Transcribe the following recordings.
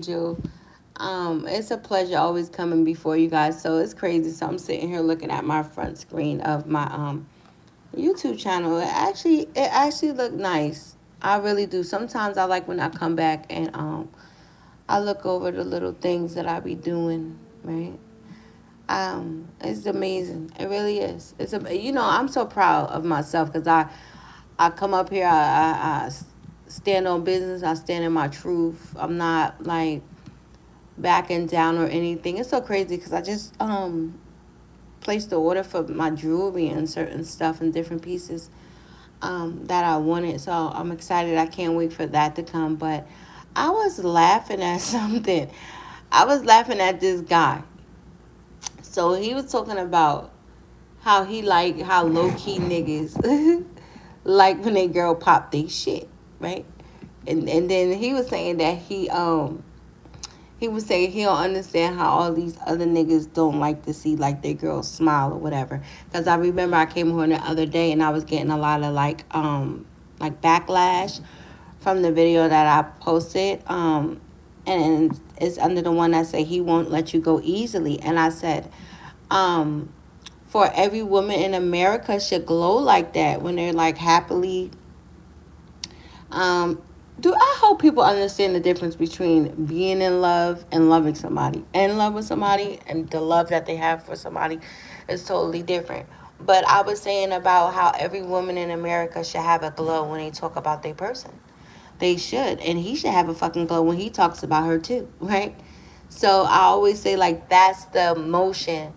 Jill. It's a pleasure always coming before you guys. So it's crazy. So I'm sitting here looking at my front screen of my YouTube channel. It actually looked nice. I really do. Sometimes I like when I come back and I look over the little things that I be doing, right? It's amazing. It really is. I'm so proud of myself because I come up here. I stand on business. I stand in my truth. I'm not like backing down or anything. It's so crazy because I just placed the order for my jewelry and certain stuff and different pieces that I wanted. So I'm excited. I can't wait for that to come. But I was laughing at something. I was laughing at this guy. So he was talking about how he like how low key niggas like when they girl pop they shit, right? And then he was saying that he would say he don't understand how all these other niggas don't like to see like their girls smile or whatever. Because I remember I came home the other day and I was getting a lot of like backlash from the video that I posted. And it's under the one that say he won't let you go easily. And I said, um, for every woman in America should glow like that when they're like happily um, do I hope people understand the difference between being in love and loving somebody? In love with somebody and the love that they have for somebody is totally different. But I was saying about how every woman in America should have a glow when they talk about their person. They should. And he should have a fucking glow when he talks about her too, right? So I always say like that's the emotion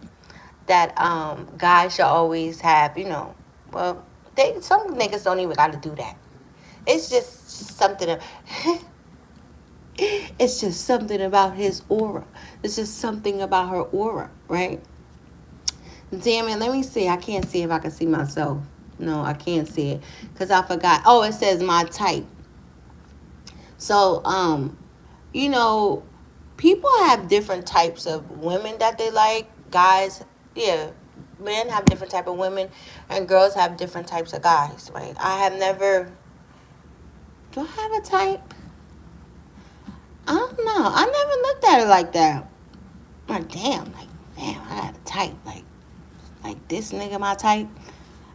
that guys should always have, Well, some niggas don't even gotta do that. It's just something. It's just something about his aura. It's just something about her aura, right? Damn it, let me see. I can't see if I can see myself. No, I can't see it because I forgot. Oh, it says my type. So, you know, people have different types of women that they like. Guys, yeah, men have different type of women, and girls have different types of guys, right? I have never. Do I have a type? I don't know. I never looked at it like that. Damn, I got a type. Like this nigga my type.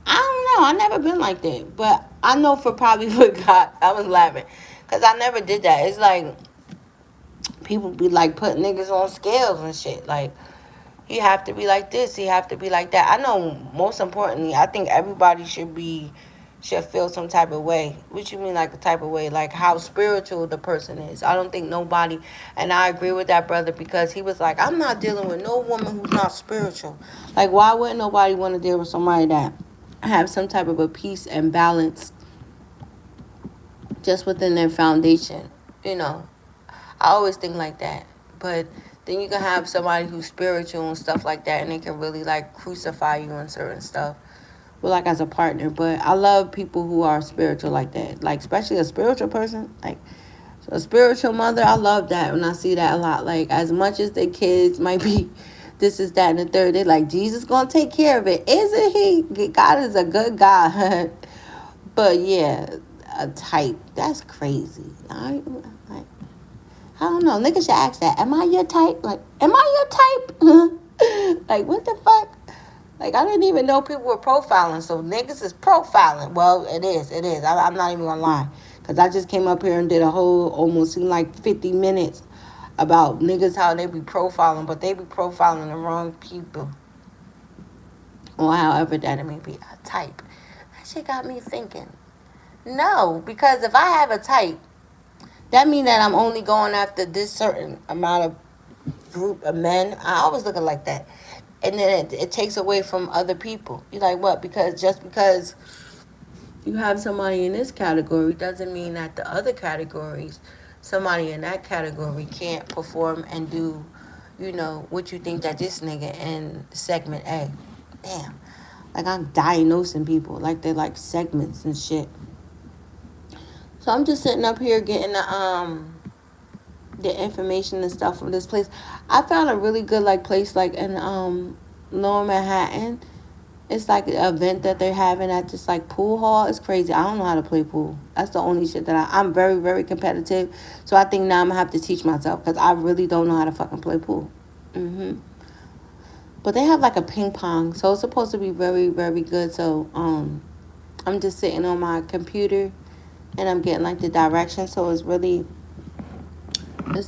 I don't know. I never been like that. But I know for probably for God, I was laughing. Because I never did that. It's like people be like putting niggas on scales and shit. Like, he have to be like this. He have to be like that. I know most importantly, I think everybody should feel some type of way. What you mean like the type of way? Like how spiritual the person is. I don't think nobody, and I agree with that brother because he was like, I'm not dealing with no woman who's not spiritual. Like why wouldn't nobody want to deal with somebody that have some type of a peace and balance just within their foundation, you know? I always think like that. But then you can have somebody who's spiritual and stuff like that and they can really like crucify you and certain stuff. Well, like as a partner. But I love people who are spiritual like that. Like especially a spiritual person. Like so a spiritual mother, I love that when I see that a lot. Like as much as their kids might be this is that and the third, they're like, Jesus gonna take care of it. Isn't he? God is a good God. But yeah, a type. That's crazy. Like I don't know. Niggas should ask that. Am I your type? Like, am I your type? Like, what the fuck? Like, I didn't even know people were profiling. So, niggas is profiling. Well, it is. It is. I'm not even going to lie. Because I just came up here and did a whole, almost seemed like 50 minutes about niggas, how they be profiling. But they be profiling the wrong people. Or however that it may be. A type. That shit got me thinking. No, because if I have a type, that mean that I'm only going after this certain amount of group of men. I always look at it like that. And then it takes away from other people. You're like, what? Because just because you have somebody in this category doesn't mean that the other categories, somebody in that category can't perform and do, what you think that this nigga in segment A. Damn. Like I'm diagnosing people like they're like segments and shit. So I'm just sitting up here getting the information and stuff from this place. I found a really good like place like in Lower Manhattan. It's like an event that they're having at this like pool hall. It's crazy. I don't know how to play pool. That's the only shit that I'm very, very competitive. So I think now I'm gonna have to teach myself because I really don't know how to fucking play pool. But they have like a ping pong, so it's supposed to be very, very good. So I'm just sitting on my computer and I'm getting like the directions. So it's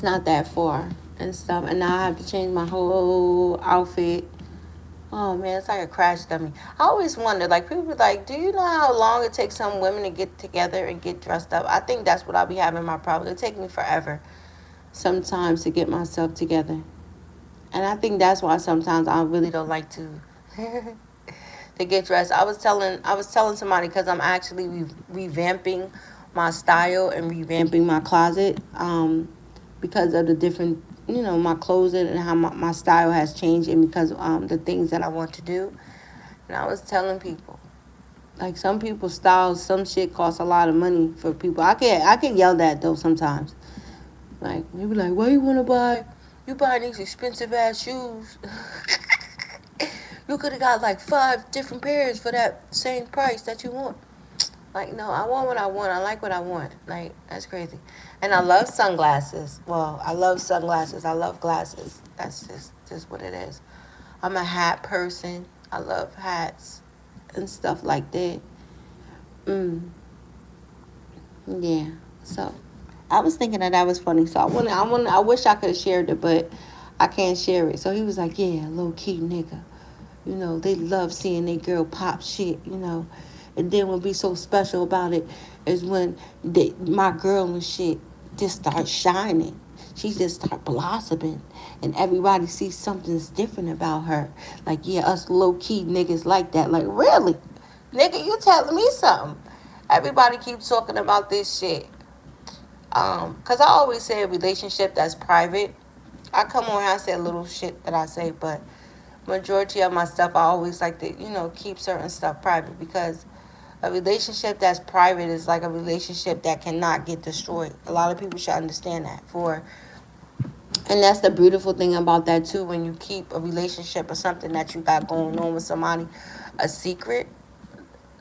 not that far and stuff. And now I have to change my whole outfit. Oh man, it's like a crash dummy. I always wonder, like people be like, do you know how long it takes some women to get together and get dressed up? I think that's what I'll be having my problem. It take me forever sometimes to get myself together. And I think that's why sometimes I really don't like to to get dressed. I was telling somebody because I'm actually revamping my style and revamping my closet because of the different my closet and how my style has changed and because the things that I want to do. And I was telling people like some people's styles, some shit costs a lot of money for people. I get yelled at though sometimes. Like they be like, why you buying these expensive ass shoes? You could have got like 5 different pairs for that same price that you want. Like, no, I want what I want. I like what I want. Like, that's crazy. And I love sunglasses. Well, I love sunglasses. I love glasses. That's just what it is. I'm a hat person. I love hats and stuff like that. Mm, yeah. So, I was thinking that was funny. So, I wish I could have shared it, but I can't share it. So, he was like, yeah, low key nigga. They love seeing their girl pop shit. And then what be so special about it is when my girl and shit just start shining. She just start blossoming. And everybody sees something's different about her. Like, yeah, us low-key niggas like that. Like, really? Nigga, you telling me something. Everybody keeps talking about this shit. Because I always say a relationship that's private. I come on here and say a little shit that I say, but majority of my stuff I always like to keep certain stuff private because a relationship that's private is like a relationship that cannot get destroyed. A lot of people should understand that. And that's the beautiful thing about that too. When you keep a relationship or something that you got going on with somebody a secret,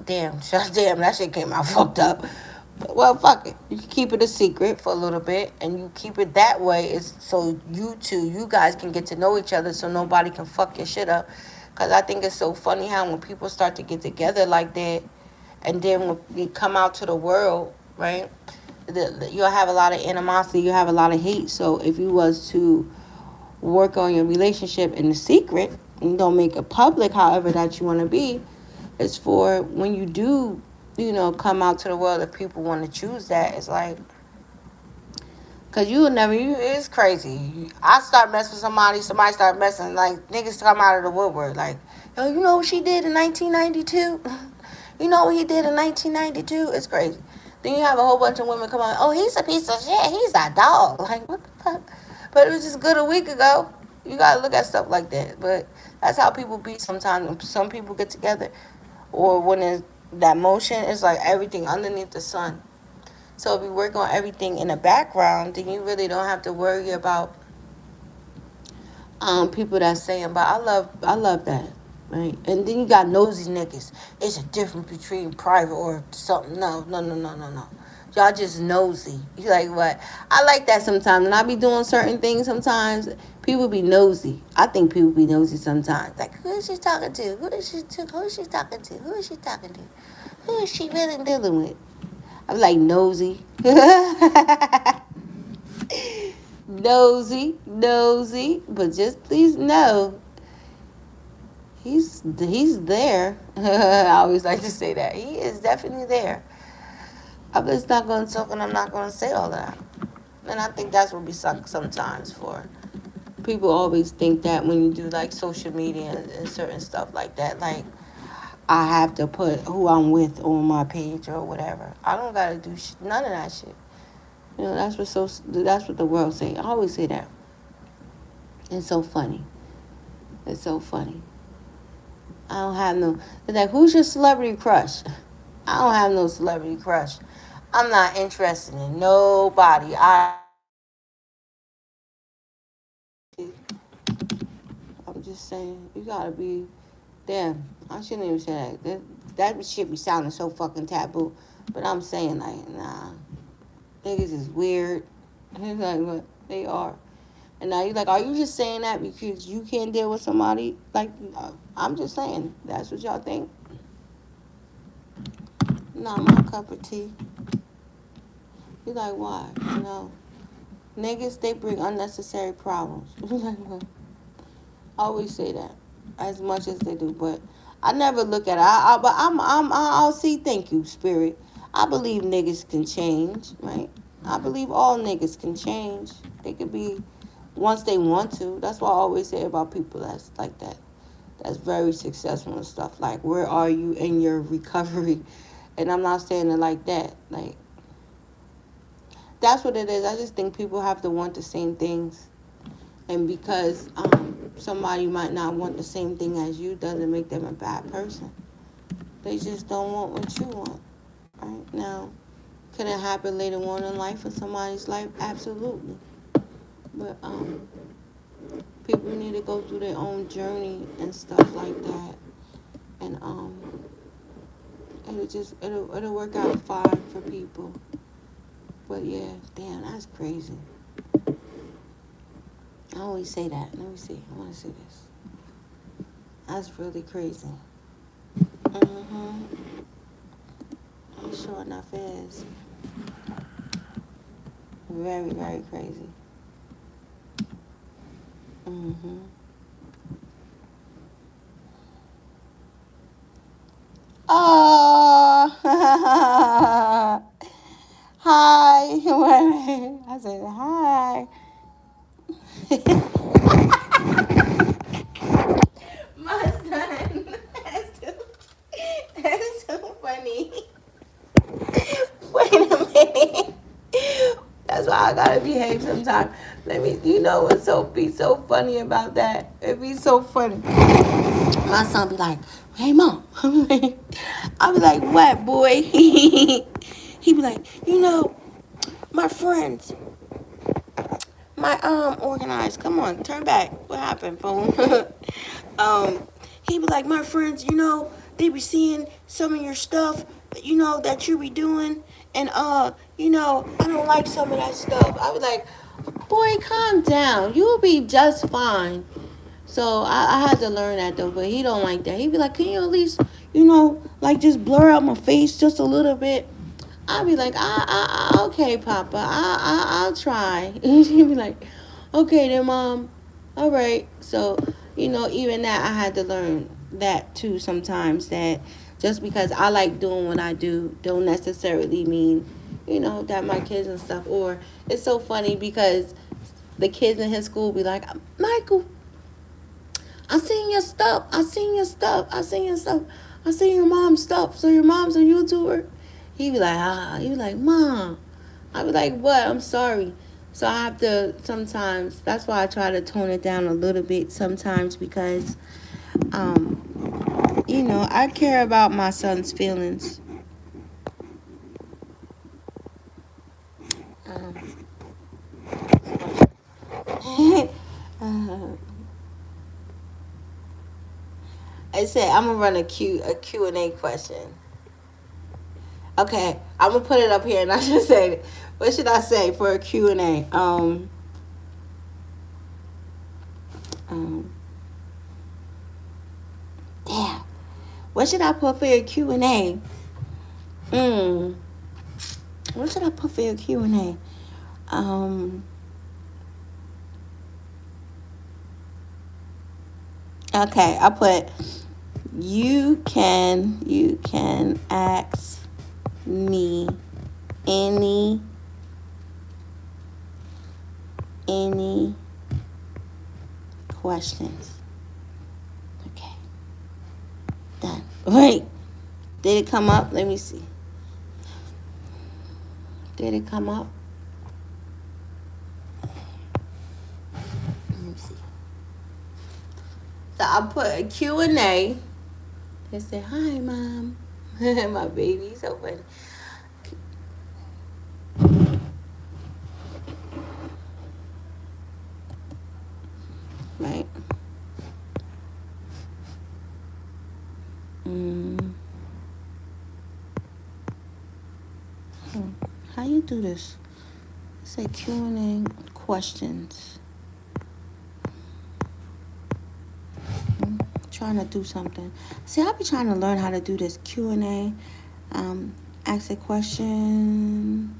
damn, that shit came out fucked up. Well, fuck it. You can keep it a secret for a little bit, and you keep it that way is so you guys can get to know each other, so nobody can fuck your shit up. Cause I think it's so funny how when people start to get together like that, and then when you come out to the world, right? You'll have a lot of animosity. You have a lot of hate. So if you was to work on your relationship in the secret and don't make it public, however that you want to be, it's for when you do come out to the world, if people want to choose that, it's like, because it's crazy. I start messing with somebody start messing, like, niggas come out of the woodwork, like, yo, you know what she did in 1992? You know what he did in 1992? It's crazy. Then you have a whole bunch of women come on, oh, he's a piece of shit, he's a dog. Like, what the fuck? But it was just good a week ago. You gotta look at stuff like that. But that's how people be sometimes. Some people get together, or when it's that motion, it's like everything underneath the sun. So if you work on everything in the background, then you really don't have to worry about people that's saying. But I love that, right? And then you got nosy niggas. It's a difference between private or something. No, no, no, no, no, no. Y'all just nosy. You like what? I like that sometimes. And I be doing certain things sometimes. People be nosy. I think people be nosy sometimes. Like, who is she talking to? Who is she talking to? Who is she talking to? Who is she really dealing with? I'm like nosy. Nosy. But just please know, he's there. I always like to say that. He is definitely there. I'm just not going to talk and I'm not going to say all that. And I think that's what we suck sometimes for. People always think that when you do like social media and certain stuff like that, like I have to put who I'm with on my page or whatever. I don't got to do none of that shit. That's what the world say. I always say that. It's so funny. It's so funny. I don't have no. They're like, who's your celebrity crush? I don't have no celebrity crush. I'm not interested in nobody. I'm just saying, you gotta be Damn, I shouldn't even say that shit be sounding so fucking taboo. But I'm saying, like, nah. Niggas is weird. He's like, what? They are. And now you're like, are you just saying that because you can't deal with somebody? Like, I'm just saying. That's what y'all think. Not my cup of tea. You're like, why? No. Niggas, they bring unnecessary problems. Like, what? I always say that. As much as they do. But I never look at it. But I'll see, thank you, Spirit. I believe niggas can change, right? I believe all niggas can change. They could be once they want to. That's what I always say about people that's like that. That's very successful and stuff. Like, where are you in your recovery? And I'm not saying it like that. Like, that's what it is. I just think people have to want the same things. And because somebody might not want the same thing as you doesn't make them a bad person. They just don't want what you want. Right? Now, could it happen later on in life in somebody's life? Absolutely. But people need to go through their own journey and stuff like that. And it'll work out fine for people. But yeah, damn, that's crazy. I always say that. Let me see. I want to see this. That's really crazy. It sure enough is. Very, very crazy. Oh, hi. I said hi. My son. That's so funny. Wait a minute. That's why I gotta behave sometimes. Let me, you know what's be so funny about that? It be so funny. My son be like, hey mom. I be like, what boy? He be like, you know, my friends, my organized. Come on, turn back. What happened, phone? He be like, my friends, you know, they be seeing some of your stuff, you know, that you be doing, and you know, I don't like some of that stuff. I be like, boy, calm down. You'll be just fine. So I had to learn that though, but he don't like that. He be like, can you at least, you know, like just blur out my face just a little bit? I'll be like, okay, Papa, I'll try. He'd be like, okay then, Mom, all right. So, you know, even that I had to learn that too sometimes, that just because I like doing what I do don't necessarily mean, you know, that my kids and stuff. Or it's so funny because the kids in his school be like, Michael, I seen your stuff. I seen your stuff. I seen your stuff. I seen your mom's stuff. So your mom's a YouTuber? He be like, He be like, Mom. I be like, what? I'm sorry. So I have to sometimes, that's why I try to tone it down a little bit sometimes because, you know, I care about my son's feelings. I said I'm gonna run a Q&A question. Okay, I'm gonna put it up here, and I should say, what should I say for a Q&A? Damn, what should I put for a Q&A? What should I put for a Q&A? Okay, I put you can ask me any questions. Okay, done. Wait, did it come up? Let me see. Did it come up? Let me see. So I put a Q&A. They said, hi, Mom. My baby, so funny. Right? How you do this? Say Q&A questions. Trying to do something. See, I be trying to learn how to do this Q&A. Ask a question.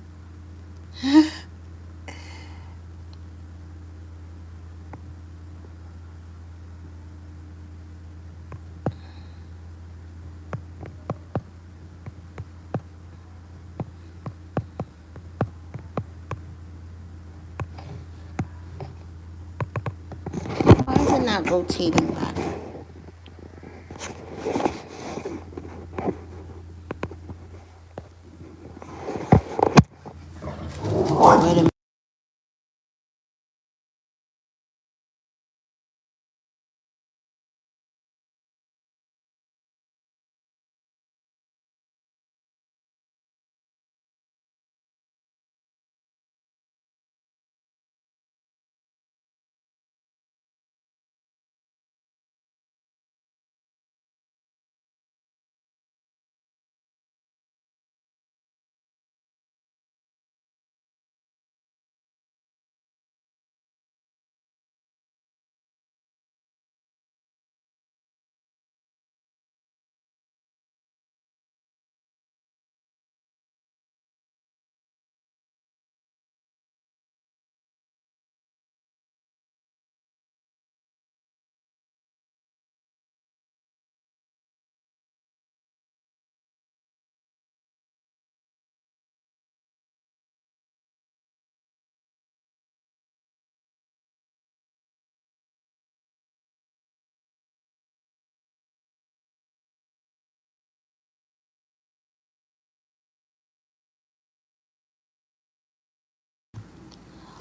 Why is it not rotating back? Wait a minute.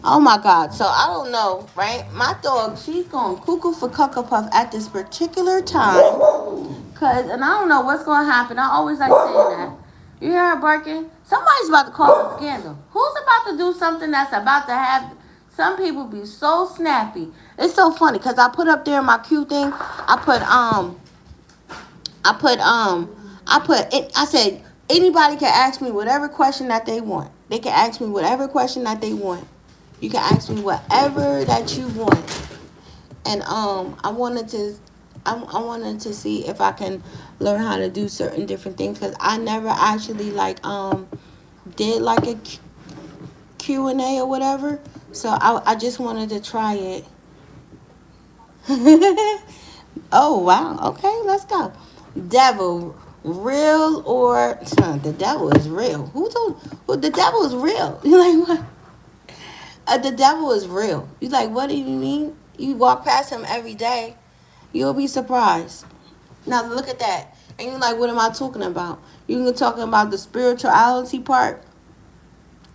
Oh my God. So I don't know, right? My dog, she's going cuckoo for cuckoo puff at this particular time. And I don't know what's going to happen. I always like saying that. You hear her barking? Somebody's about to cause a scandal. Who's about to do something that's about to have... Some people be so snappy. It's so funny because I put up there my cute thing. I said, anybody can ask me whatever question that they want. They can ask me whatever question that they want. You can ask me whatever that you want. And I wanted to see if I can learn how to do certain different things because I never actually did like a Q&A or whatever. So I just wanted to try it. Oh wow. Okay, let's go. Devil, real or the devil is real? Who told? Who the devil is real? You like what? The devil is real. You like what do you mean? You walk past him every day, you'll be surprised. Now look at that. And you're like, what am I talking about? You're talking about the spirituality part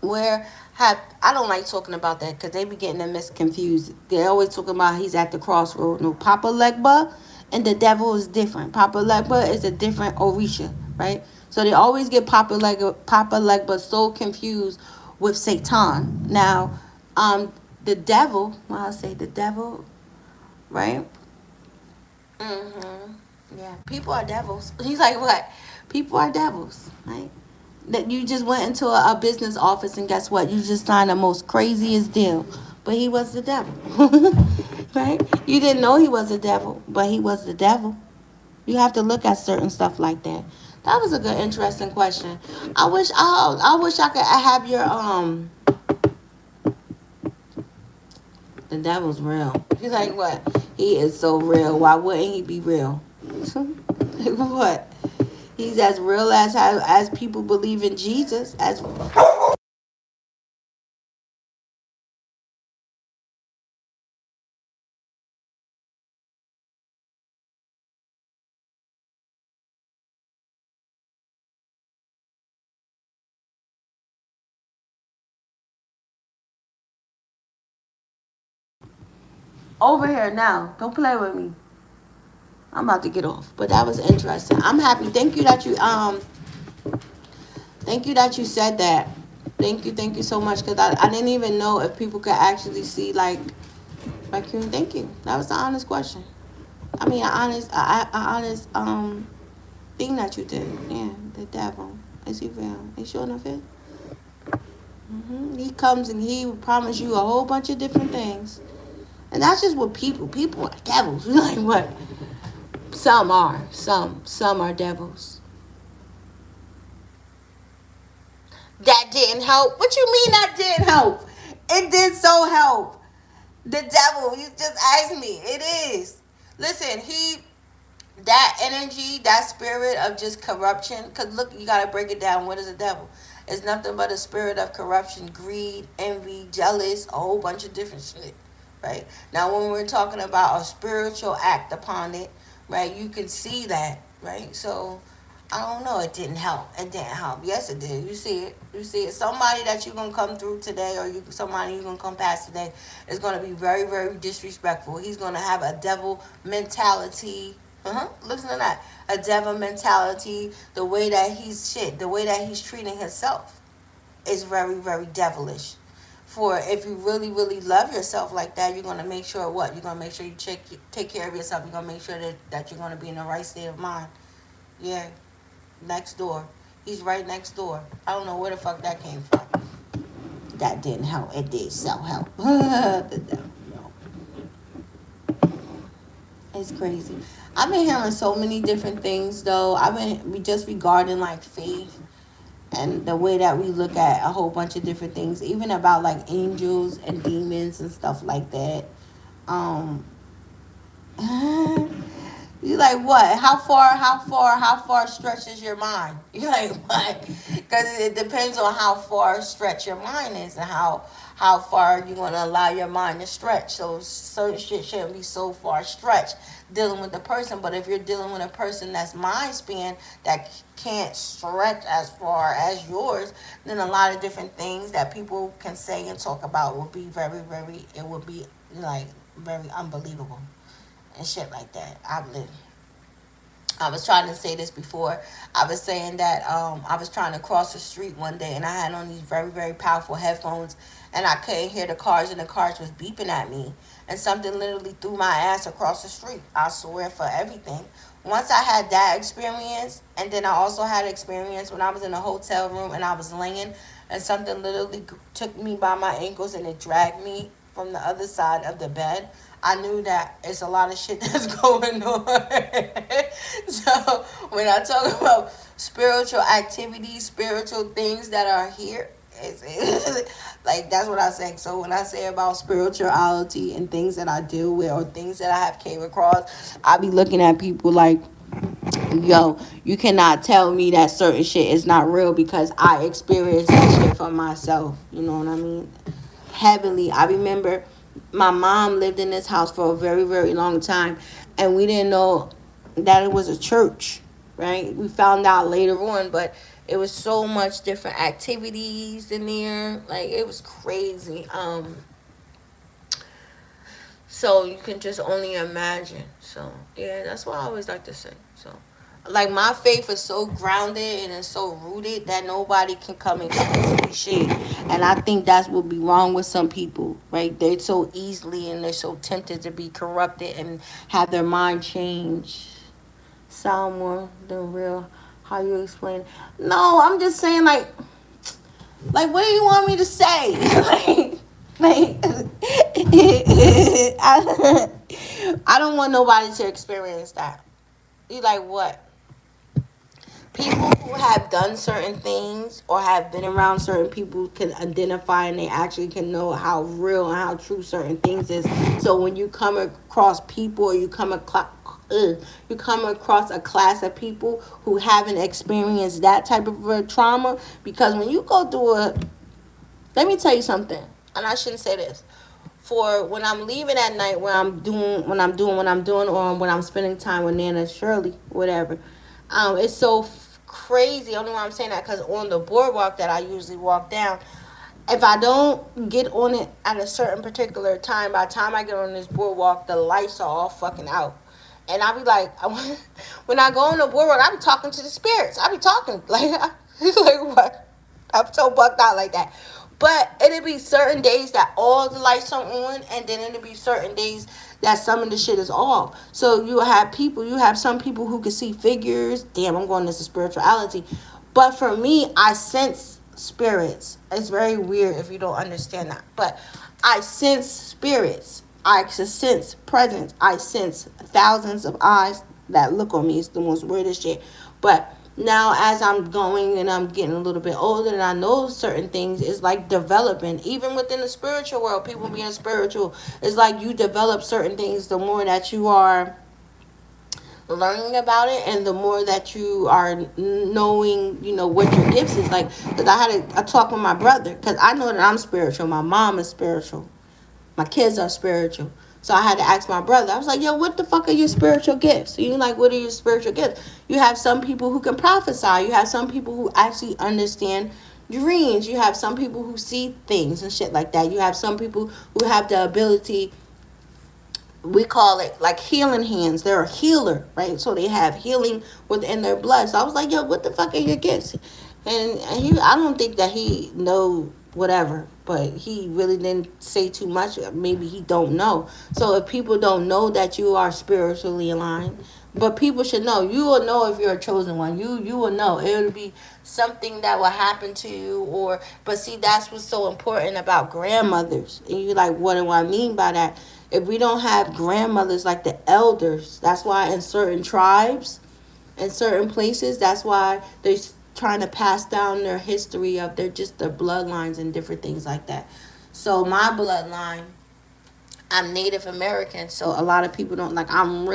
where I don't like talking about that because they be getting them misconfused. They always talking about he's at the crossroad. No, Papa Legba and the devil is different. Papa Legba is a different Orisha, right? So they always get Papa Legba so confused with Satan. Now, the devil, well, I'll say the devil, right? Mm-hmm. Yeah, people are devils. He's like, what? People are devils, right? That you just went into a business office and guess what? You just signed the most craziest deal, but he was the devil, right? You didn't know he was a devil, but he was the devil. You have to look at certain stuff like that. That was a good, interesting question. I wish I could have your The devil's real. He's like, what? He is so real. Why wouldn't he be real? What? He's as real as people believe in Jesus. As over here now. Don't play with me. I'm about to get off. But that was interesting. I'm happy. Thank you that you said that. Thank you so much. Because I didn't even know if people could actually see you. Thank you. That was the honest question. I mean, honest thing that you did. Yeah, the devil. Is he real? Is sure enough it? He comes and he will promise you a whole bunch of different things. And that's just what people. People are devils. Like what? Some are. Some are devils. That didn't help. What you mean that didn't help? It did so help. The devil. You just asked me. It is. Listen, that energy, that spirit of just corruption. Cause look, you gotta break it down. What is the devil? It's nothing but a spirit of corruption, greed, envy, jealous, a whole bunch of different shit. Right now, when we're talking about a spiritual act upon it, right, you can see that, right? So I don't know. It didn't help. It didn't help. Yes, it did. You see it. You see it. Somebody that you're gonna come through today, or somebody you're gonna come past today, is gonna be very, very disrespectful. He's gonna have a devil mentality. Listen to that. A devil mentality. The way that the way that he's treating himself is very, very devilish. For if you really, really love yourself like that, you're gonna make sure what? You're gonna make sure you take care of yourself. You're gonna make sure that you're gonna be in the right state of mind. Yeah, next door. He's right next door. I don't know where the fuck that came from. That didn't help. It did so help. It's crazy. I've been hearing so many different things though. I've been just regarding like faith and the way that we look at a whole bunch of different things, even about like angels and demons and stuff like that. Um, You're like, what? How far stretches your mind? You're like, what? Because it depends on how far stretch your mind is and how far you want to allow your mind to stretch. So certain shit shouldn't be so far stretched dealing with the person. But if you're dealing with a person that's mind span that can't stretch as far as yours, then a lot of different things that people can say and talk about will be very, very, it would be like very unbelievable and shit like that. I was trying to say this before. I was saying that I was trying to cross the street one day and I had on these very, very powerful headphones and I couldn't hear the cars and the cars was beeping at me and something literally threw my ass across the street. I swear for everything. Once I had that experience, and then I also had experience when I was in a hotel room and I was laying and something literally took me by my ankles and it dragged me from the other side of the bed. I knew that it's a lot of shit that's going on. So when I talk about spiritual activities, spiritual things that are here, it's like that's what I say. So when I say about spirituality and things that I deal with or things that I have came across, I be looking at people like, yo, you cannot tell me that certain shit is not real because I experienced that shit for myself. You know what I mean? Heavily. I remember my mom lived in this house for a very, very long time, and we didn't know that it was a church, right? We found out later on, but it was so much different activities in there. Like, it was crazy. So you can just only imagine. So yeah, that's what I always like to say. So like my faith is so grounded and it's so rooted that nobody can come and say shit. And I think that's what be wrong with some people, right? They're so easily and they're so tempted to be corrupted and have their mind change. Sound more than real. How you explain it? No, I'm just saying like what do you want me to say? like I don't want nobody to experience that. You like what? People who have done certain things or have been around certain people can identify and they actually can know how real and how true certain things is. So when you come across people or you come across a class of people who haven't experienced that type of a trauma, because when you go through let me tell you something, and I shouldn't say this. For when I'm leaving at night, when I'm doing what I'm doing, or when I'm spending time with Nana Shirley, whatever, it's so crazy. Only why I'm saying that because on the boardwalk that I usually walk down, if I don't get on it at a certain particular time, by the time I get on this boardwalk, the lights are all fucking out. And I be like, when I go on the boardwalk, I be talking to the spirits. I be talking like, like what? I'm so bugged out like that. But it'll be certain days that all the lights are on, and then it'll be certain days that some of the shit is off. So you have some people who can see figures. Damn, I'm going into spirituality. But for me, I sense spirits. It's very weird if you don't understand that. But I sense spirits. I sense presence. I sense thousands of eyes that look on me. It's the most weirdest shit. But now as I'm going and I'm getting a little bit older and I know certain things, it's like developing. Even within the spiritual world, people being spiritual, it's like you develop certain things the more that you are learning about it and the more that you are knowing, what your gifts is. Like, because I had a talk with my brother, because I know that I'm spiritual, my mom is spiritual, my kids are spiritual. So I had to ask my brother. I was like, yo, what the fuck are your spiritual gifts? You like, what are your spiritual gifts? You have some people who can prophesy. You have some people who actually understand dreams. You have some people who see things and shit like that. You have some people who have the ability, we call it like healing hands. They're a healer, right? So they have healing within their blood. So I was like, yo, what the fuck are your gifts? And I don't think that he know whatever, but he really didn't say too much. Maybe he don't know. So if people don't know that you are spiritually aligned, but people should know. You will know if you're a chosen one. You will know. It will be something that will happen to you. But see, that's what's so important about grandmothers. And you like, what do I mean by that? If we don't have grandmothers like the elders, that's why in certain tribes, in certain places, that's why they're trying to pass down their history of their bloodlines and different things like that. So my bloodline, I'm Native American, so a lot of people don't like. I'm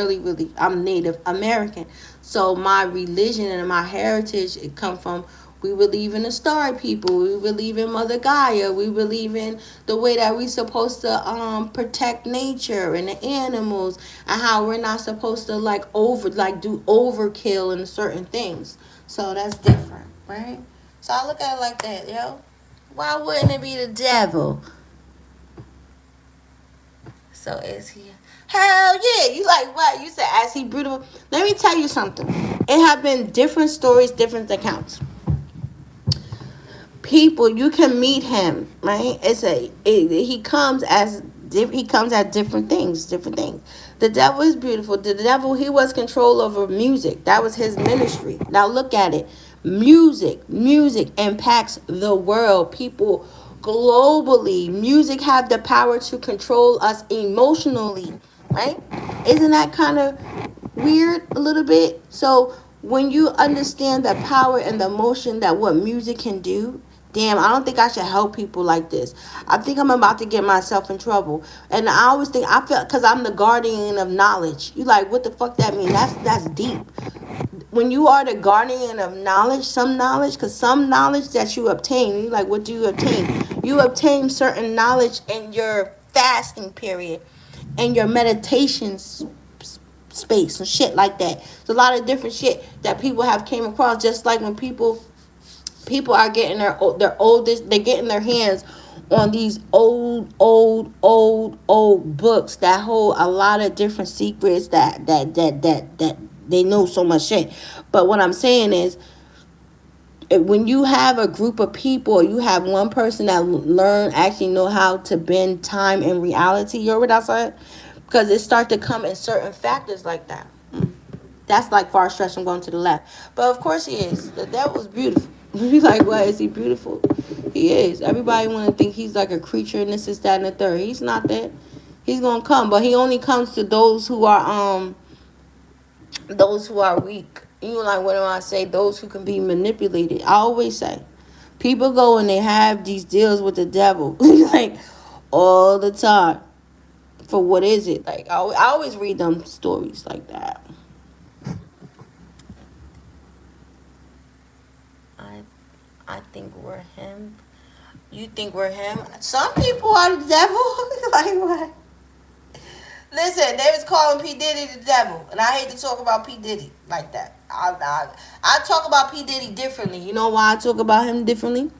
Native American. So my religion and my heritage, it come from. We believe in the star people. We believe in Mother Gaia. We believe in the way that we supposed to protect nature and the animals, and how we're not supposed to do overkill in certain things. So that's different, right? So I look at it like that, yo. Why wouldn't it be the devil? So is he? Hell yeah! You like what? You said, as he brutal. Let me tell you something. It have been different stories, different accounts. People, you can meet him, right? He comes as different things, The devil is beautiful. The devil, he was control over music. That was his ministry. Now look at it. Music impacts the world. People globally, music have the power to control us emotionally, right? Isn't that kind of weird a little bit? So when you understand the power and the emotion that what music can do, damn, I don't think I should help people like this. I think I'm about to get myself in trouble. And I always think, I feel, because I'm the guardian of knowledge. You like, what the fuck that mean? That's deep. When you are the guardian of knowledge, because some knowledge that you obtain, you like, what do you obtain? You obtain certain knowledge in your fasting period and your meditation space and shit like that. It's a lot of different shit that people have came across, just like when people are getting their oldest, they're getting their hands on these old books that hold a lot of different secrets that they know so much shit. But what I'm saying is, when you have a group of people, you have one person that actually know how to bend time and reality. You heard what I said? Because it starts to come in certain factors like that. That's like far stretch from going to the left. But of course he is. The devil's beautiful. You like, what? Is he beautiful? He is. Everybody want to think he's like a creature and this is that and the third. He's not that. He's gonna come, but he only comes to those who are weak. You like, what do I say? Those who can be manipulated. I always say, people go and they have these deals with the devil, like all the time. For what is it? Like I always read them stories like that. I think we're him. You think we're him? Some people are the devil. Like what? Listen, they was calling P. Diddy the devil. And I hate to talk about P. Diddy like that. I talk about P. Diddy differently. You know why I talk about him differently?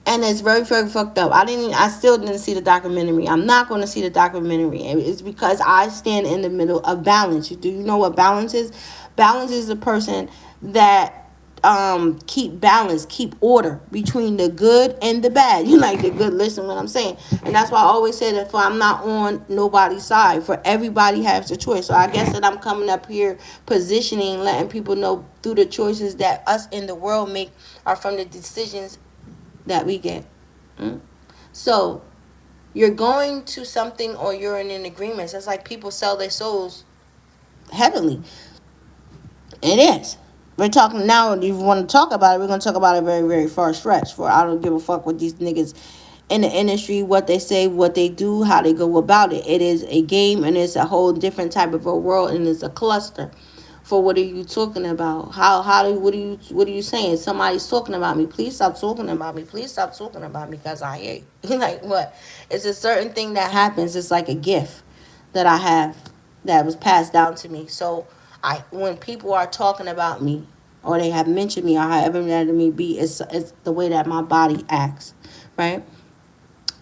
And it's very, very fucked up. I still didn't see the documentary. I'm not going to see the documentary. It's because I stand in the middle of balance. Do you know what balance is? Balance is a person that keep balance, keep order between the good and the bad. You like the good, listen what I'm saying. And that's why I always say that, for I'm not on nobody's side, for everybody has a choice. So I guess that I'm coming up here positioning, letting people know through the choices that us in the world make are from the decisions that we get. So you're going to something, or you're in an agreement. It's like people sell their souls heavily. It is. We're talking now. If you want to talk about it, we're going to talk about a very, very far stretch. For I don't give a fuck what these niggas in the industry, what they say, what they do, how they go about it. It is a game, and it's a whole different type of a world, and it's a cluster. For what are you talking about? What are you saying? Somebody's talking about me. Please stop talking about me. Please stop talking about me, because I hate. Like what? It's a certain thing that happens. It's like a gift that I have that was passed down to me. So when people are talking about me, or they have mentioned me, or however that it may be, it's the way that my body acts, right?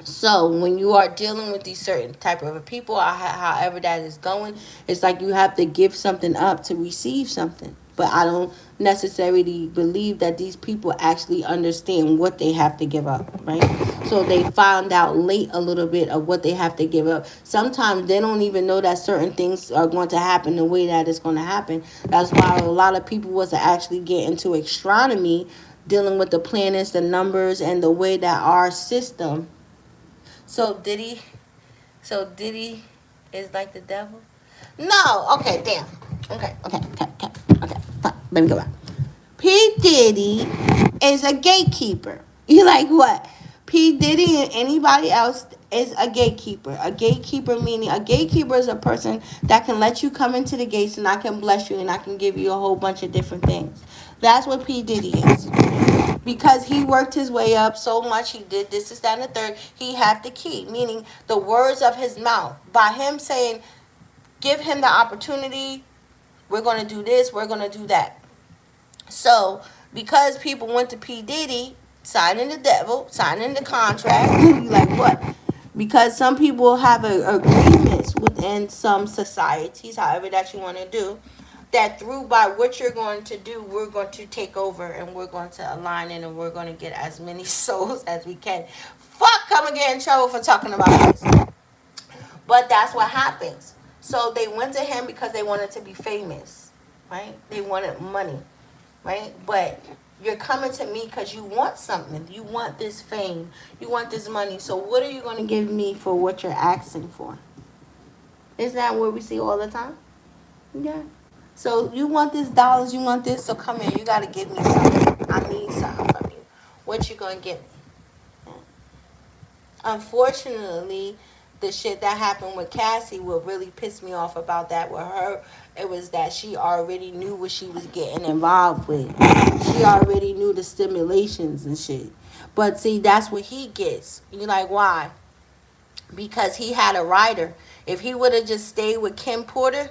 So when you are dealing with these certain type of people, or however that is going, it's like you have to give something up to receive something. But I don't necessarily believe that these people actually understand what they have to give up, right? So they found out late a little bit of what they have to give up. Sometimes they don't even know that certain things are going to happen the way that it's going to happen. That's why a lot of people was to actually get into astronomy, dealing with the planets, the numbers, and the way that our system. So Diddy is like the devil? No. Okay, damn. Okay. Let me go back. P. Diddy is a gatekeeper. You like what? P. Diddy and anybody else is a gatekeeper. A gatekeeper meaning a gatekeeper is a person that can let you come into the gates, and I can bless you, and I can give you a whole bunch of different things. That's what P. Diddy is. Because he worked his way up so much, he did this, that, and the third. He had the key, meaning the words of his mouth. By him saying, give him the opportunity, we're going to do this, we're going to do that. So, because people went to P. Diddy, signing the devil, signing the contract, like what? Because some people have agreements within some societies, however that you want to do, that through by what you're going to do, we're going to take over, and we're going to align in, and we're going to get as many souls as we can. Fuck, I'm going to get in trouble for talking about this. But that's what happens. So they went to him because they wanted to be famous, right? They wanted money, right? But you're coming to me because you want something. You want this fame. You want this money. So what are you going to give me for what you're asking for? Isn't that what we see all the time? Yeah. So you want this dollars, you want this, so come here. You got to give me something. I need something from you. What you going to give me? Yeah. Unfortunately, the shit that happened with Cassie, what really pissed me off about that with her, it was that she already knew what she was getting involved with. She already knew the stimulations and shit. But see, that's what he gets. You like, why? Because he had a rider. If he would have just stayed with Kim Porter,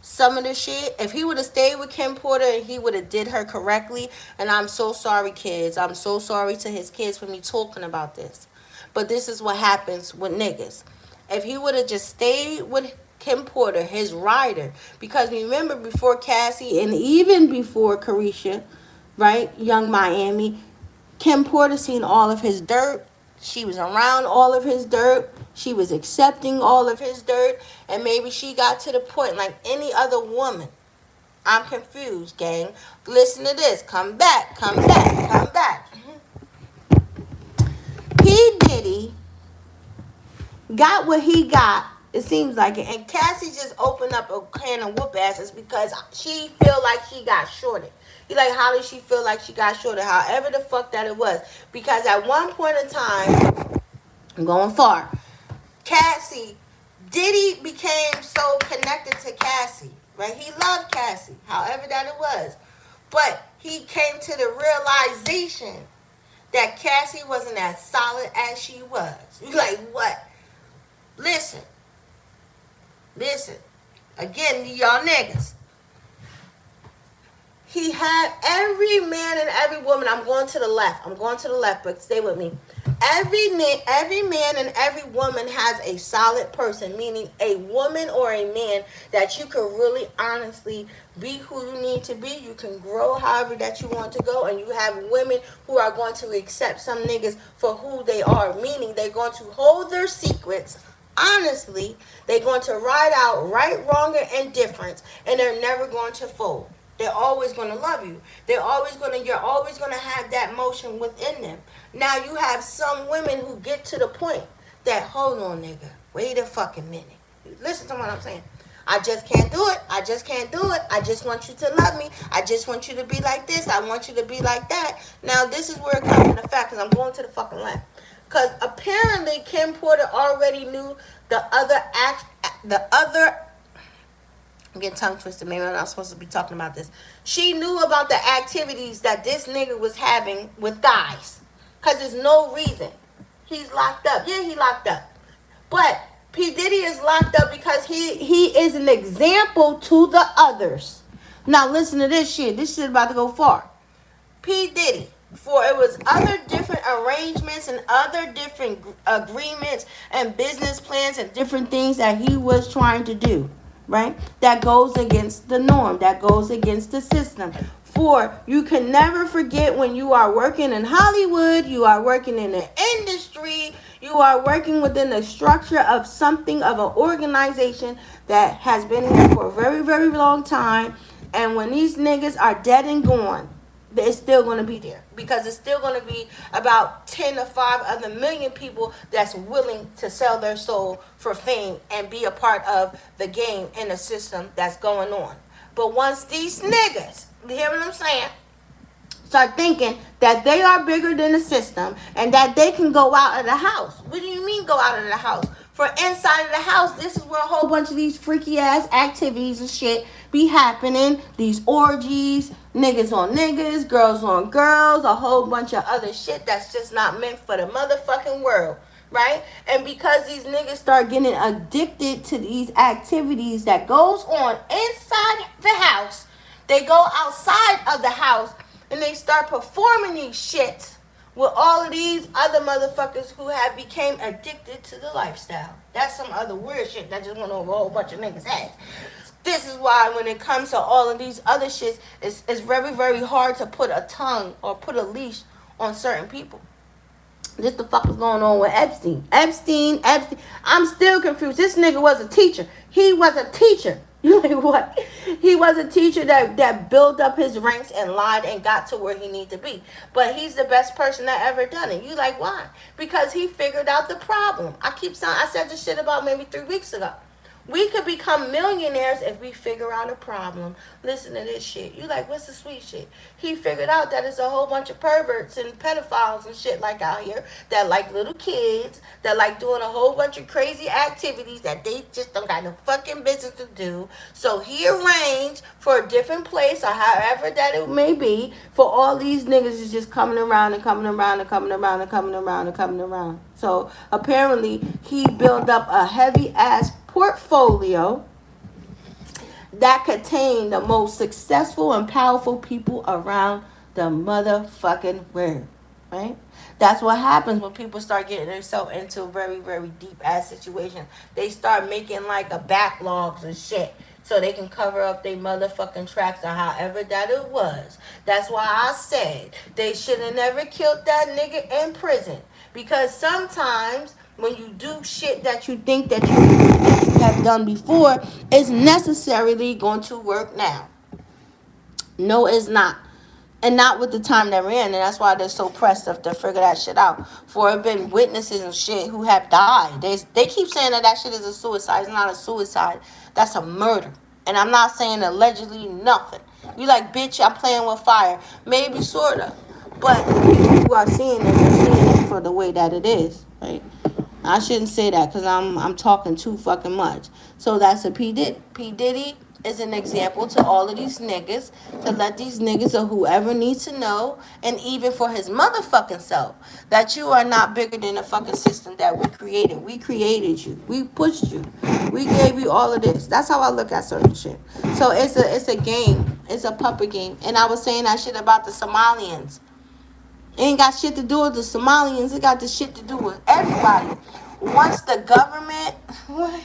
some of the shit, if he would have stayed with Kim Porter and he would have did her correctly, and I'm so sorry, kids. I'm so sorry to his kids for me talking about this. But this is what happens with niggas. If he would have just stayed with Kim Porter, his rider, because remember before Cassie and even before Carisha, right, Young Miami, Kim Porter seen all of his dirt. She was around all of his dirt. She was accepting all of his dirt. And maybe she got to the point like any other woman. I'm confused, gang. Listen to this. Come back. P. Diddy got what he got. It seems like it. And Cassie just opened up a can of whoop asses because she feel like she got shorted. You like, how did she feel like she got shorted? However the fuck that it was. Because at one point in time, I'm going far, Diddy became so connected to Cassie, right? He loved Cassie, however that it was. But he came to the realization that Cassie wasn't as solid as she was. You like, what? Listen. Again, y'all niggas. He had every man and every woman. I'm going to the left. I'm going to the left, but stay with me. Every man and every woman has a solid person, meaning a woman or a man that you can really honestly be who you need to be. You can grow however that you want to go, and you have women who are going to accept some niggas for who they are, meaning they're going to hold their secrets. Honestly, they're going to ride out right, wrong, or indifference, and they're never going to fold. They're always going to love you. You're always going to have that motion within them. Now you have some women who get to the point that, hold on, nigga, wait a fucking minute. Listen to what I'm saying. I just can't do it. I just can't do it. I just want you to love me. I just want you to be like this. I want you to be like that. Now this is where it comes into fact, because I'm going to the fucking left. Because apparently Kim Porter already knew the other I'm getting tongue twisted. Maybe I'm not supposed to be talking about this. She knew about the activities that this nigga was having with guys. Because there's no reason. He's locked up. Yeah, he locked up. But P. Diddy is locked up because he is an example to the others. Now listen to this shit. This shit about to go far. P. Diddy, for it was other different arrangements and other different agreements and business plans and different things that he was trying to do. Right? That goes against the norm. That goes against the system. For you can never forget when you are working in Hollywood, you are working in the industry, you are working within the structure of something, of an organization that has been here for a very, very long time. And when these niggas are dead and gone, it's still going to be there, because it's still going to be about 10 to 5 other million people that's willing to sell their soul for fame and be a part of the game and the system that's going on. But once these niggas, you hear what I'm saying, start thinking that they are bigger than the system and that they can go out of the house. What do you mean go out of the house? For inside of the house, this is where a whole bunch of these freaky ass activities and shit be happening. These orgies, niggas on niggas, girls on girls, a whole bunch of other shit that's just not meant for the motherfucking world. Right? And because these niggas start getting addicted to these activities that goes on inside the house, they go outside of the house and they start performing these shits with all of these other motherfuckers who have became addicted to the lifestyle. That's some other weird shit that just went over a whole bunch of niggas' heads. This is why when it comes to all of these other shits, it's very, very hard to put a tongue or put a leash on certain people. This the fuck was going on with Epstein. Epstein. I'm still confused. This nigga was a teacher. He was a teacher. You like what? He was a teacher that built up his ranks and lied and got to where he needed to be. But he's the best person that ever done it. You like why? Because he figured out the problem. I said this shit about maybe 3 weeks ago. We could become millionaires if we figure out a problem. Listen to this shit. You like, what's the sweet shit? He figured out that it's a whole bunch of perverts and pedophiles and shit like out here that like little kids, that like doing a whole bunch of crazy activities that they just don't got no fucking business to do. So he arranged for a different place, or however that it may be, for all these niggas is just coming around and coming around and coming around and coming around and coming around. So apparently he built up a heavy ass portfolio that contained the most successful and powerful people around the motherfucking world, right? That's what happens when people start getting themselves into very, very deep ass situations. They start making like a backlogs and shit so they can cover up their motherfucking tracks or however that it was. That's why I said they should have never killed that nigga in prison, because sometimes when you do shit that you think that you have done before, it's necessarily going to work now. No, it's not. And not with the time that we're in. And that's why they're so pressed up to figure that shit out. For it been witnesses and shit who have died. They keep saying that shit is a suicide. It's not a suicide. That's a murder. And I'm not saying allegedly nothing. You like, bitch, I'm playing with fire. Maybe, sort of. But people who are seeing it, they're seeing it for the way that it is. Right? I shouldn't say that because I'm talking too fucking much. So that's a P. Diddy. P. Diddy is an example to all of these niggas, to let these niggas or whoever needs to know, and even for his motherfucking self, that you are not bigger than the fucking system that we created. We created you. We pushed you. We gave you all of this. That's how I look at certain shit. So it's a game. It's a puppet game. And I was saying that shit about the Somalians. It ain't got shit to do with the Somalians. It got the shit to do with everybody. Once the government, I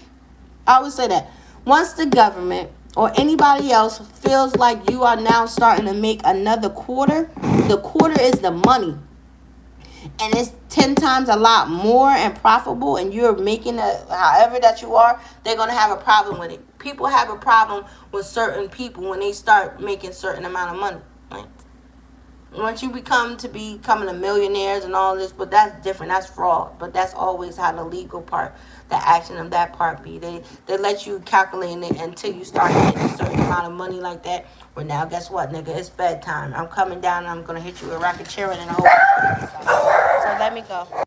always say that. Once the government or anybody else feels like you are now starting to make another quarter, the quarter is the money. And it's 10 times a lot more and profitable, and you're making it however that you are, they're going to have a problem with it. People have a problem with certain people when they start making certain amount of money. Right? Once you becoming a millionaires and all this, but that's different. That's fraud. But that's always how the legal part, the action of that part be. They let you calculate it until you start getting a certain amount of money like that. Well, now guess what, nigga? It's Fed time. I'm coming down and I'm gonna hit you with a racket chair and a whole bunch of stuff. So let me go.